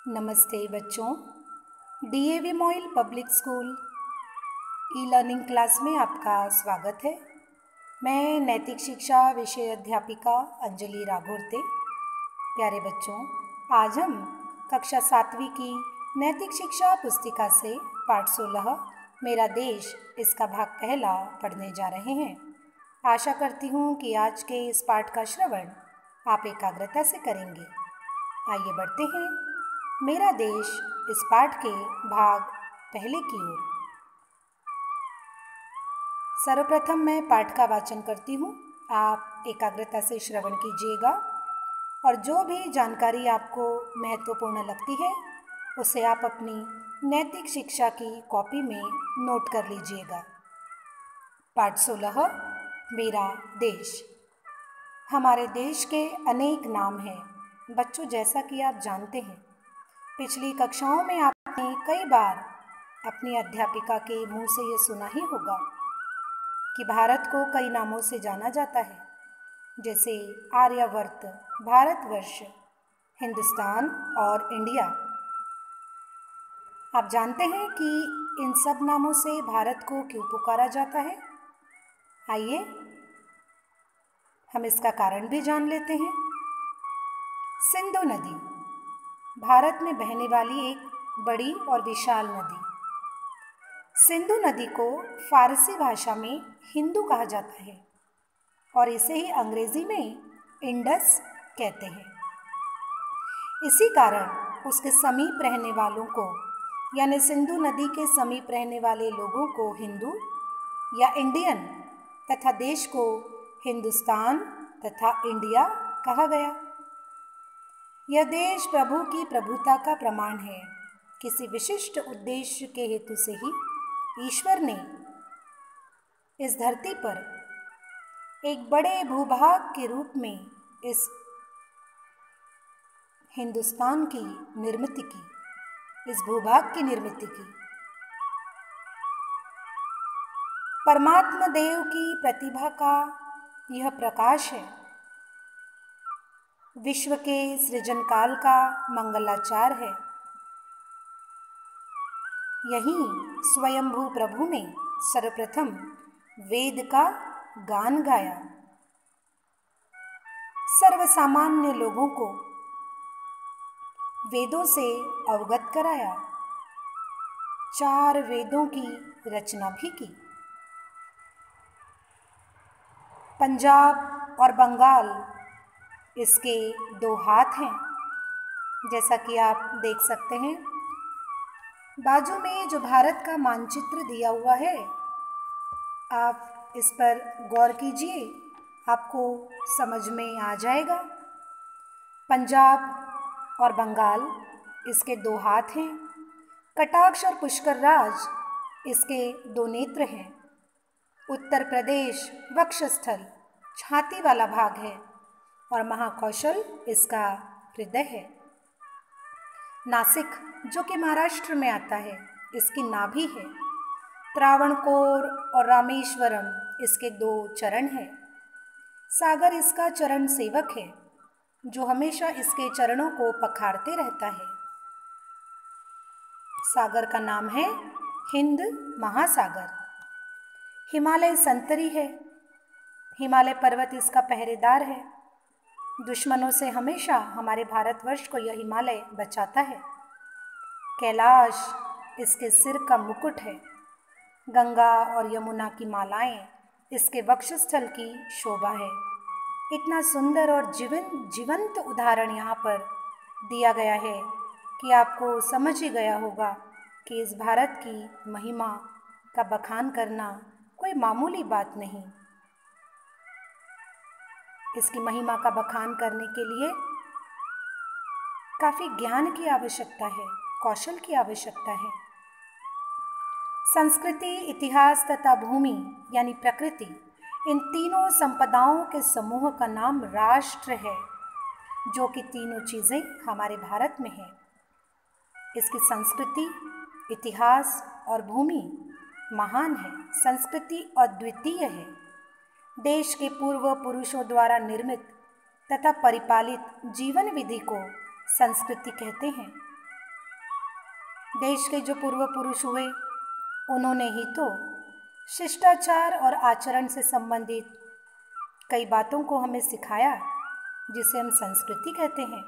नमस्ते बच्चों। DAV MOIL public school e learning class में आपका स्वागत है। मैं नैतिक शिक्षा विषय अध्यापिका अंजलि राघोरते। प्यारे बच्चों, आज हम कक्षा 7वीं की नैतिक शिक्षा पुस्तिका से पाठ 16 मेरा देश इसका भाग पहला पढ़ने जा रहे हैं। आशा करती हूँ कि आज के इस पाठ का श्रवण आप एकाग्रता से करेंगे। आइए बढ़ते हैं मेरा देश इस पाठ के भाग पहले की ओर। सर्वप्रथम मैं पाठ का वाचन करती हूँ, आप एकाग्रता से श्रवण कीजिएगा और जो भी जानकारी आपको महत्वपूर्ण लगती है उसे आप अपनी नैतिक शिक्षा की कॉपी में नोट कर लीजिएगा। पाठ 16 मेरा देश। हमारे देश के अनेक नाम हैं बच्चों, जैसा कि आप जानते हैं। पिछली कक्षाओं में आपने कई बार अपनी अध्यापिका के मुंह से ये सुना ही होगा कि भारत को कई नामों से जाना जाता है, जैसे आर्यवर्त, भारतवर्ष, हिंदुस्तान और इंडिया। आप जानते हैं कि इन सब नामों से भारत को क्यों पुकारा जाता है? आइए हम इसका कारण भी जान लेते हैं। सिंधु नदी भारत में बहने वाली एक बड़ी और विशाल नदी। सिंधु नदी को फारसी भाषा में हिंदू कहा जाता है और इसे ही अंग्रेजी में इंडस कहते हैं। इसी कारण उसके समीप रहने वालों को, यानी सिंधु नदी के समीप रहने वाले लोगों को हिंदू या इंडियन तथा देश को हिंदुस्तान तथा इंडिया कहा गया। यह देश प्रभु की प्रभुता का प्रमाण है। किसी विशिष्ट उद्देश्य के हेतु से ही ईश्वर ने इस धरती पर एक बड़े भूभाग के रूप में इस हिंदुस्तान की निर्मित की, इस भूभाग की निर्मित की। परमात्मा देव की प्रतिभा का यह प्रकाश है। विश्व के सृजन काल का मंगलाचार है। यहीं स्वयंभू प्रभु ने सर्वप्रथम वेद का गान गाया, सर्वसामान्य लोगों को वेदों से अवगत कराया, 4 वेदों की रचना भी की। पंजाब और बंगाल इसके 2 हाथ हैं, जैसा कि आप देख सकते हैं। बाजू में जो भारत का मानचित्र दिया हुआ है, आप इस पर गौर कीजिए, आपको समझ में आ जाएगा। पंजाब और बंगाल इसके 2 हाथ हैं। कटाक्ष और पुष्कर राज इसके 2 नेत्र हैं। उत्तर प्रदेश वक्षस्थल, छाती वाला भाग है और महाकौशल इसका हृदय है। नासिक, जो कि महाराष्ट्र में आता है, इसकी नाभि है। त्रावणकोर और रामेश्वरम इसके 2 चरण हैं। सागर इसका चरण सेवक है, जो हमेशा इसके चरणों को पखारते रहता है। सागर का नाम है हिंद महासागर। हिमालय संतरी है। हिमालय पर्वत इसका पहरेदार है। दुश्मनों से हमेशा हमारे भारतवर्ष को यह हिमालय बचाता है। कैलाश इसके सिर का मुकुट है। गंगा और यमुना की मालाएं इसके वक्षस्थल की शोभा है। इतना सुंदर और जीवंत उदाहरण यहाँ पर दिया गया है कि आपको समझ ही गया होगा कि इस भारत की महिमा का बखान करना कोई मामूली बात नहीं। इसकी महिमा का बखान करने के लिए काफ़ी ज्ञान की आवश्यकता है, कौशल की आवश्यकता है। संस्कृति, इतिहास तथा भूमि यानी प्रकृति, इन तीनों संपदाओं के समूह का नाम राष्ट्र है, जो कि तीनों चीज़ें हमारे भारत में हैं। इसकी संस्कृति, इतिहास और भूमि महान है। संस्कृति अद्वितीय है। देश के पूर्व पुरुषों द्वारा निर्मित तथा परिपालित जीवन विधि को संस्कृति कहते हैं। देश के जो पूर्व पुरुष हुए उन्होंने ही तो शिष्टाचार और आचरण से संबंधित कई बातों को हमें सिखाया, जिसे हम संस्कृति कहते हैं।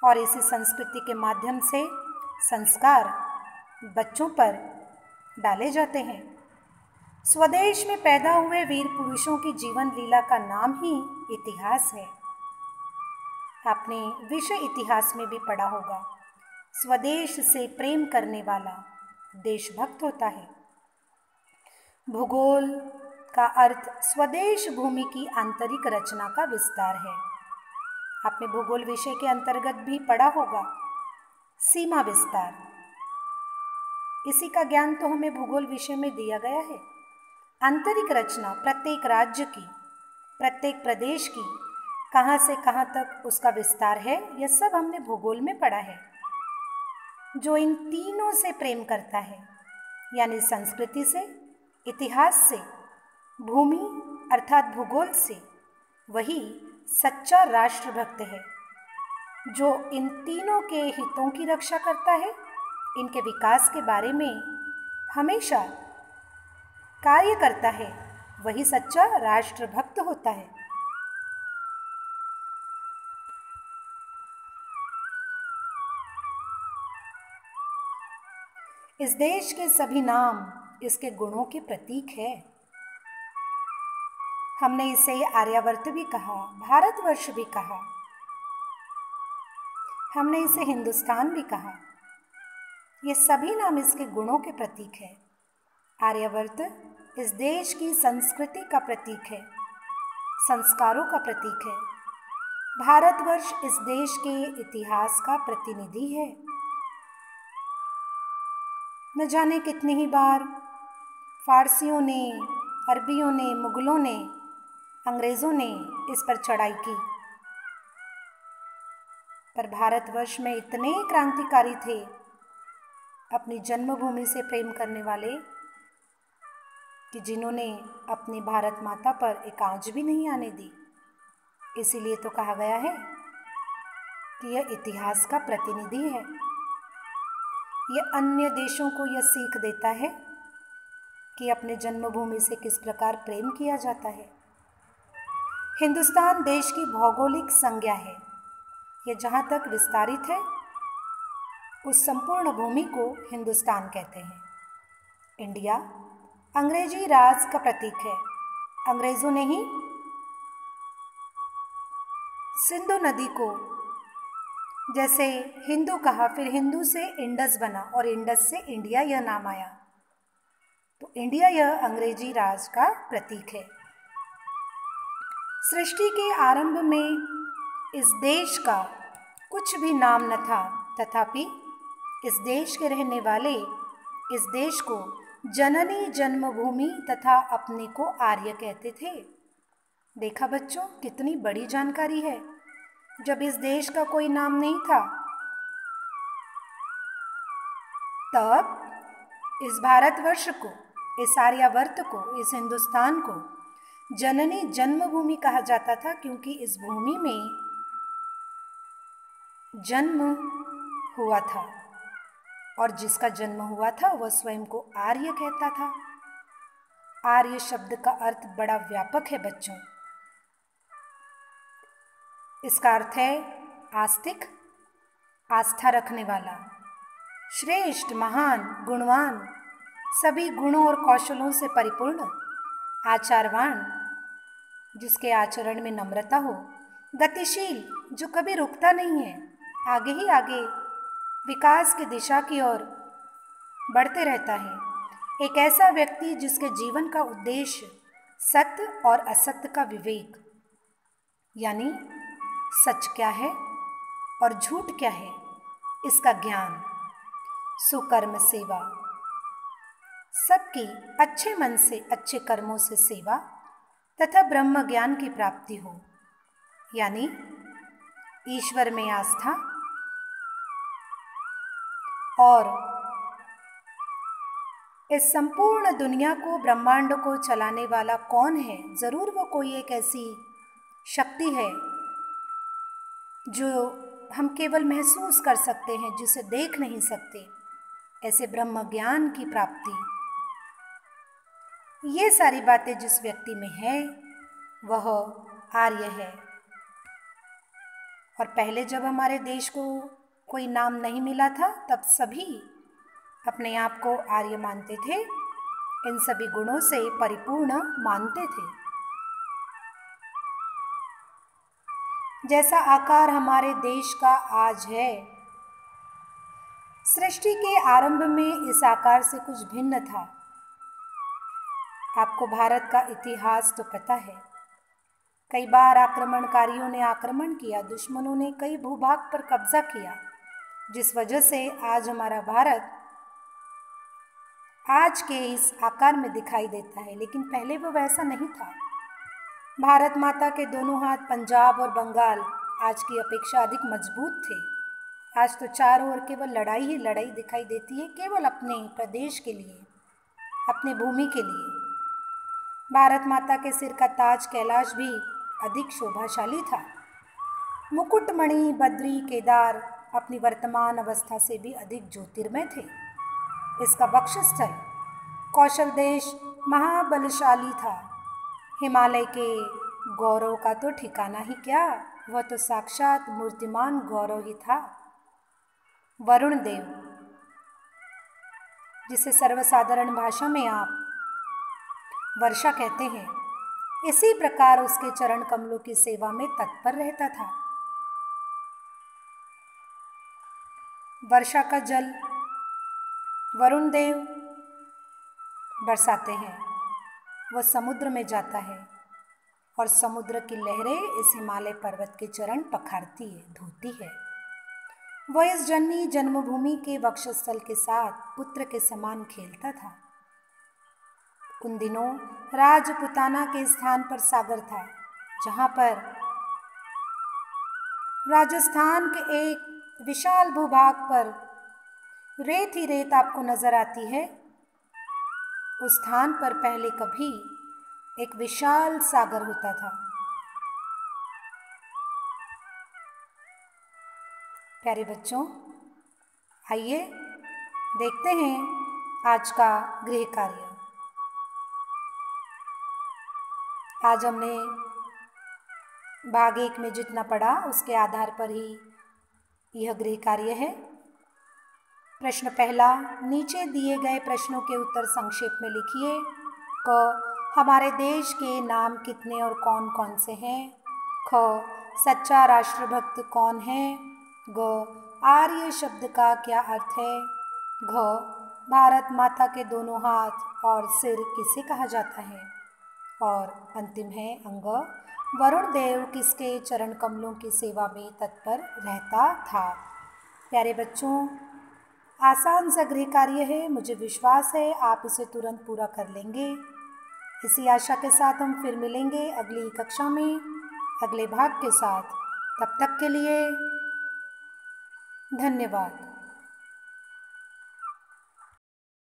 और इसी संस्कृति के माध्यम से संस्कार बच्चों पर डाले जाते हैं। स्वदेश में पैदा हुए वीर पुरुषों की जीवन लीला का नाम ही इतिहास है। आपने विषय इतिहास में भी पढ़ा होगा, स्वदेश से प्रेम करने वाला देशभक्त होता है। भूगोल का अर्थ स्वदेश भूमि की आंतरिक रचना का विस्तार है। आपने भूगोल विषय के अंतर्गत भी पढ़ा होगा, सीमा विस्तार। इसी का ज्ञान तो हमें भूगोल विषय में दिया गया है। आंतरिक रचना प्रत्येक राज्य की, प्रत्येक प्रदेश की, कहाँ से कहाँ तक उसका विस्तार है, यह सब हमने भूगोल में पढ़ा है। जो इन तीनों से प्रेम करता है, यानी संस्कृति से, इतिहास से, भूमि अर्थात भूगोल से, वही सच्चा राष्ट्रभक्त है। जो इन तीनों के हितों की रक्षा करता है, इनके विकास के बारे में हमेशा कार्य करता है, वही सच्चा राष्ट्रभक्त होता है। इस देश के सभी नाम इसके गुणों के प्रतीक है। हमने इसे आर्यावर्त भी कहा, भारतवर्ष भी कहा, हमने इसे हिंदुस्तान भी कहा। ये सभी नाम इसके गुणों के प्रतीक है। आर्यावर्त इस देश की संस्कृति का प्रतीक है, संस्कारों का प्रतीक है। भारतवर्ष इस देश के इतिहास का प्रतिनिधि है। न जाने कितनी ही बार फारसियों ने, अरबियों ने, मुगलों ने, अंग्रेज़ों ने इस पर चढ़ाई की, पर भारतवर्ष में इतने क्रांतिकारी थे, अपनी जन्मभूमि से प्रेम करने वाले, कि जिन्होंने अपनी भारत माता पर एक आंच भी नहीं आने दी। इसीलिए तो कहा गया है कि यह इतिहास का प्रतिनिधि है। यह अन्य देशों को यह सीख देता है कि अपने जन्मभूमि से किस प्रकार प्रेम किया जाता है। हिंदुस्तान देश की भौगोलिक संज्ञा है। यह जहाँ तक विस्तारित है, उस संपूर्ण भूमि को हिंदुस्तान कहते हैं। इंडिया अंग्रेजी राज का प्रतीक है। अंग्रेजों ने ही सिंधु नदी को जैसे हिंदू कहा, फिर हिंदू से इंडस बना और इंडस से इंडिया यह नाम आया। तो इंडिया यह अंग्रेजी राज का प्रतीक है। सृष्टि के आरंभ में इस देश का कुछ भी नाम न था, तथापि इस देश के रहने वाले इस देश को जननी जन्मभूमि तथा अपने को आर्य कहते थे। देखा बच्चों, कितनी बड़ी जानकारी है। जब इस देश का कोई नाम नहीं था, तब इस भारतवर्ष को, इस आर्यावर्त को, इस हिंदुस्तान को जननी जन्मभूमि कहा जाता था, क्योंकि इस भूमि में जन्म हुआ था और जिसका जन्म हुआ था वह स्वयं को आर्य कहता था। आर्य शब्द का अर्थ बड़ा व्यापक है बच्चों। इसका अर्थ है आस्तिक, आस्था रखने वाला, श्रेष्ठ, महान, गुणवान, सभी गुणों और कौशलों से परिपूर्ण, आचारवान, जिसके आचरण में नम्रता हो, गतिशील, जो कभी रुकता नहीं है, आगे ही आगे विकास की दिशा की ओर बढ़ते रहता है। एक ऐसा व्यक्ति जिसके जीवन का उद्देश्य सत्य और असत्य का विवेक, यानी सच क्या है और झूठ क्या है, इसका ज्ञान, सुकर्म सेवा, सबकी अच्छे मन से, अच्छे कर्मों से सेवा तथा ब्रह्म ज्ञान की प्राप्ति हो, यानी ईश्वर में आस्था। और इस संपूर्ण दुनिया को, ब्रह्मांड को चलाने वाला कौन है? जरूर वो कोई एक ऐसी शक्ति है जो हम केवल महसूस कर सकते हैं, जिसे देख नहीं सकते, ऐसे ब्रह्म ज्ञान की प्राप्ति, ये सारी बातें जिस व्यक्ति में है वह आर्य है। और पहले जब हमारे देश को कोई नाम नहीं मिला था, तब सभी अपने आप को आर्य मानते थे, इन सभी गुणों से परिपूर्ण मानते थे। जैसा आकार हमारे देश का आज है, सृष्टि के आरंभ में इस आकार से कुछ भिन्न था। आपको भारत का इतिहास तो पता है। कई बार आक्रमणकारियों ने आक्रमण किया, दुश्मनों ने कई भूभाग पर कब्जा किया, जिस वजह से आज हमारा भारत आज के इस आकार में दिखाई देता है। लेकिन पहले वो वैसा नहीं था। भारत माता के दोनों हाथ पंजाब और बंगाल आज की अपेक्षा अधिक मजबूत थे। आज तो चारों ओर केवल लड़ाई ही लड़ाई दिखाई देती है, केवल अपने प्रदेश के लिए, अपने भूमि के लिए। भारत माता के सिर का ताज कैलाश भी अधिक शोभाशाली था। मुकुटमणि, बद्री, केदार अपनी वर्तमान अवस्था से भी अधिक ज्योतिर्मय थे। इसका वक्षस्थल कौशल देश महाबलशाली था। हिमालय के गौरव का तो ठिकाना ही क्या, वह तो साक्षात मूर्तिमान गौरव ही था। वरुण देव, जिसे सर्वसाधारण भाषा में आप वर्षा कहते हैं, इसी प्रकार उसके चरण कमलों की सेवा में तत्पर रहता था। वर्षा का जल वरुण देव बरसाते हैं, वह समुद्र में जाता है और समुद्र की लहरें इस हिमालय पर्वत के चरण पखारती है, धोती है। वह इस जननी जन्मभूमि के वक्षस्थल के साथ पुत्र के समान खेलता था। उन दिनों राजपुताना के स्थान पर सागर था, जहाँ पर राजस्थान के एक विशाल भूभाग पर रेत ही रेत आपको नजर आती है। उस स्थान पर पहले कभी एक विशाल सागर होता था। प्यारे बच्चों, आइए देखते हैं आज का गृह कार्य। आज हमने भाग 1 में जितना पढ़ा उसके आधार पर ही यह गृह कार्य है। प्रश्न पहला, नीचे दिए गए प्रश्नों के उत्तर संक्षेप में लिखिए। क, हमारे देश के नाम कितने और कौन कौन से हैं? ख, सच्चा राष्ट्रभक्त कौन है? ग, आर्य शब्द का क्या अर्थ है? घ, भारत माता के दोनों हाथ और सिर किसे कहा जाता है? और अंतिम है अंग, वरुण देव किसके चरण कमलों की सेवा में तत्पर रहता था? प्यारे बच्चों, आसान सा गृह कार्य है। मुझे विश्वास है आप इसे तुरंत पूरा कर लेंगे। इसी आशा के साथ हम फिर मिलेंगे अगली कक्षा में अगले भाग के साथ। तब तक के लिए धन्यवाद।